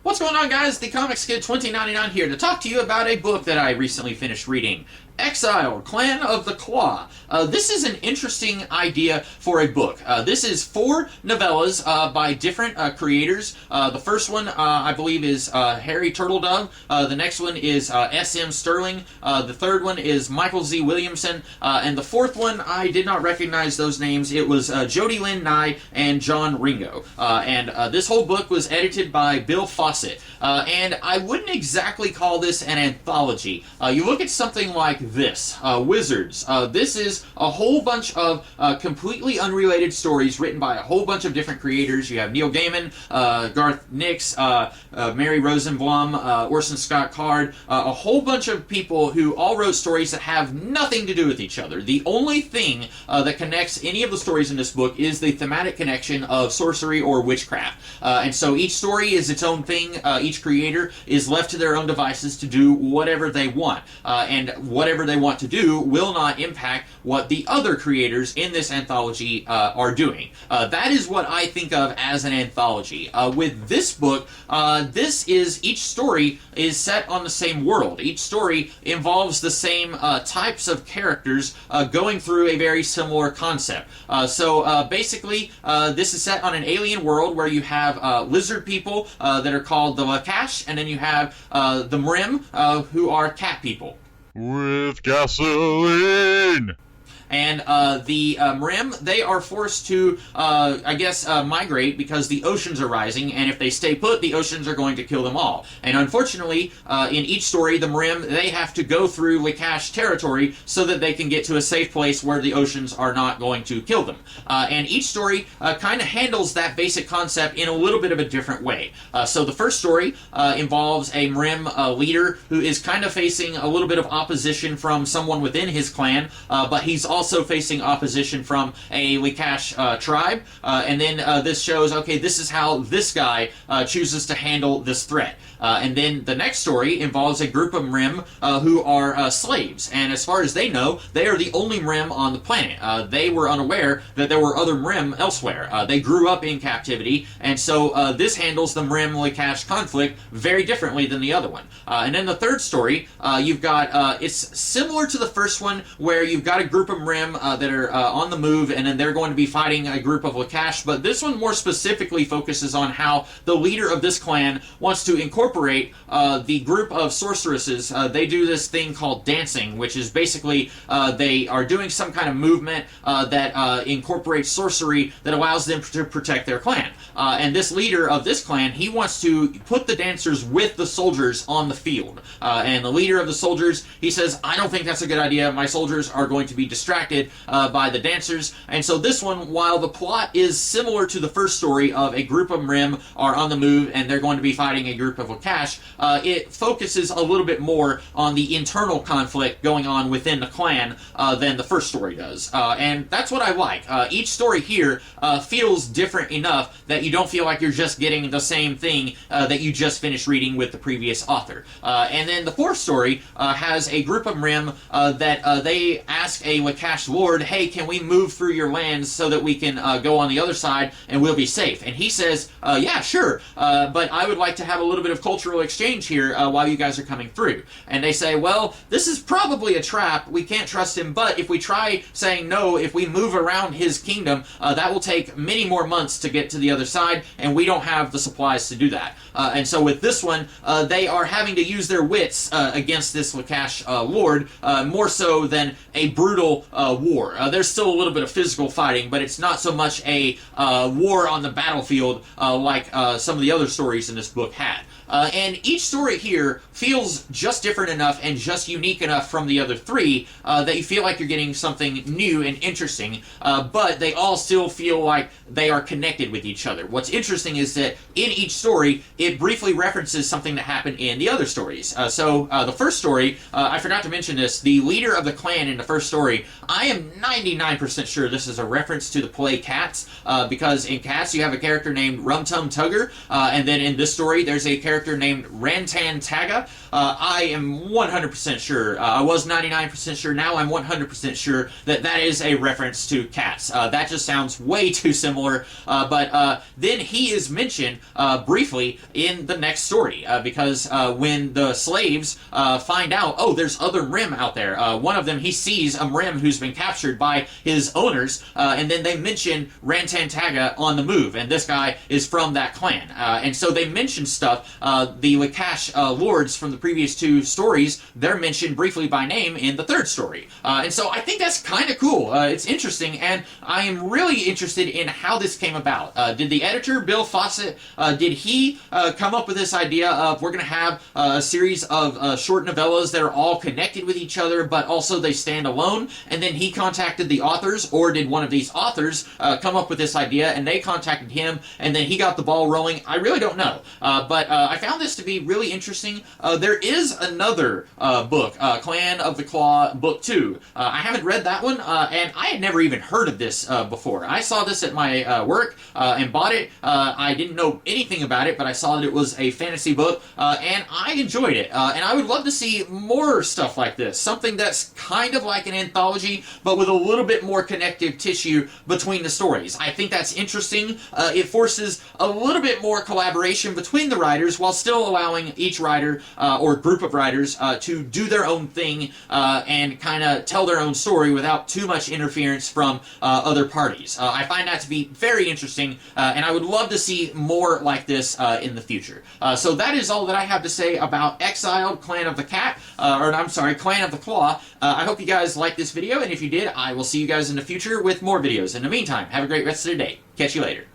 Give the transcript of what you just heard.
What's going on, guys? The Comics Kid 2099 here to talk to you about a book that I recently finished reading. Exiled, Clan of the Claw. This is an interesting idea for a book. This is 4 novellas by different creators. The first one, I believe, is Harry Turtledove. The next one is S.M. Sterling. The third one is Michael Z. Williamson. And the fourth one, I did not recognize those names. It was Jody Lynn Nye and John Ringo. And this whole book was edited by Bill Fawcett. And I wouldn't exactly call this an anthology. You look at something like this, Wizards. This is a whole bunch of completely unrelated stories written by a whole bunch of different creators. You have Neil Gaiman, Garth Nix, Mary Rosenblum, Orson Scott Card, a whole bunch of people who all wrote stories that have nothing to do with each other. The only thing that connects any of the stories in this book is the thematic connection of sorcery or witchcraft. And so each story is its own thing. Each creator is left to their own devices to do whatever they want. And whatever they want to do will not impact what the other creators in this anthology are doing. That is what I think of as an anthology. With this book, each story is set on the same world. Each story involves the same types of characters going through a very similar concept. So basically, this is set on an alien world where you have lizard people that are called the Lakash, and then you have the Mrim, who are cat people. With gasoline! And the Mrim, they are forced to, migrate because the oceans are rising, and if they stay put, the oceans are going to kill them all. And unfortunately, in each story, the Mrim, they have to go through Lakash territory so that they can get to a safe place where the oceans are not going to kill them. And each story kind of handles that basic concept in a little bit of a different way. So the first story involves a Mrim leader who is kind of facing a little bit of opposition from someone within his clan, but he's also facing opposition from a Lakash tribe, and then this shows, okay, this is how this guy chooses to handle this threat. And then the next story involves a group of Mrim who are slaves, and as far as they know, they are the only Mrim on the planet. They were unaware that there were other Mrim elsewhere. They grew up in captivity, and so this handles the Mrim-Lakash conflict very differently than the other one. And then the third story, you've got, it's similar to the first one, where you've got a group of Mrim that are on the move, and then they're going to be fighting a group of Lakash, but this one more specifically focuses on how the leader of this clan wants to incorporate the group of sorceresses. They do this thing called dancing, which is basically they are doing some kind of movement that incorporates sorcery that allows them to protect their clan. And this leader of this clan, he wants to put the dancers with the soldiers on the field. And the leader of the soldiers, he says, I don't think that's a good idea. My soldiers are going to be distracted by the dancers. And so this one, while the plot is similar to the first story of a group of Mrim are on the move and they're going to be fighting a group of Lakash, it focuses a little bit more on the internal conflict going on within the clan than the first story does. And that's what I like. Each story here feels different enough that you don't feel like you're just getting the same thing that you just finished reading with the previous author. And then the fourth story has a group of Mrim that they ask a Lakash lord, hey, can we move through your lands so that we can go on the other side and we'll be safe? And he says, yeah, sure, but I would like to have a little bit of cultural exchange here while you guys are coming through. And they say, well, this is probably a trap. We can't trust him, but if we try saying no, if we move around his kingdom, that will take many more months to get to the other side, and we don't have the supplies to do that. And so with this one, they are having to use their wits against this Lakash lord, more so than a brutal war. There's still a little bit of physical fighting, but it's not so much a war on the battlefield like some of the other stories in this book had. And each story here feels just different enough and just unique enough from the other three that you feel like you're getting something new and interesting, but they all still feel like they are connected with each other. What's interesting is that in each story, it briefly references something that happened in the other stories. So the first story, I forgot to mention this, the leader of the clan in the first story, I am 99% sure this is a reference to the play Cats, because in Cats you have a character named Rum Tum Tugger, and then in this story there's a character character named Rantan Taga. I am 100% sure, I was 99% sure, now I'm 100% sure that that is a reference to cats. That just sounds way too similar, but then he is mentioned briefly in the next story, because when the slaves find out, oh, there's other Mrim out there, one of them, he sees a Mrim who's been captured by his owners, and then they mention Rantan Taga on the move, and this guy is from that clan. And so they mention stuff. The Lakash lords from the previous two stories, they're mentioned briefly by name in the third story. And so I think that's kind of cool. It's interesting, and I am really interested in how this came about. Did the editor, Bill Fawcett, did he come up with this idea of we're going to have a series of short novellas that are all connected with each other, but also they stand alone, and then he contacted the authors, or did one of these authors come up with this idea and they contacted him and then he got the ball rolling? I really don't know, but I found this to be really interesting. There is another book, Clan of the Claw Book 2. I haven't read that one, and I had never even heard of this before. I saw this at my work and bought it. I didn't know anything about it, but I saw that it was a fantasy book, and I enjoyed it. And I would love to see more stuff like this, something that's kind of like an anthology, but with a little bit more connective tissue between the stories. I think that's interesting. It forces a little bit more collaboration between the writers while still allowing each writer or group of writers to do their own thing and kind of tell their own story without too much interference from other parties. I find that to be very interesting, and I would love to see more like this in the future. So that is all that I have to say about Exiled, Clan of the Cat, or I'm sorry, Clan of the Claw. I hope you guys liked this video, and if you did, I will see you guys in the future with more videos. In the meantime, have a great rest of the day. Catch you later.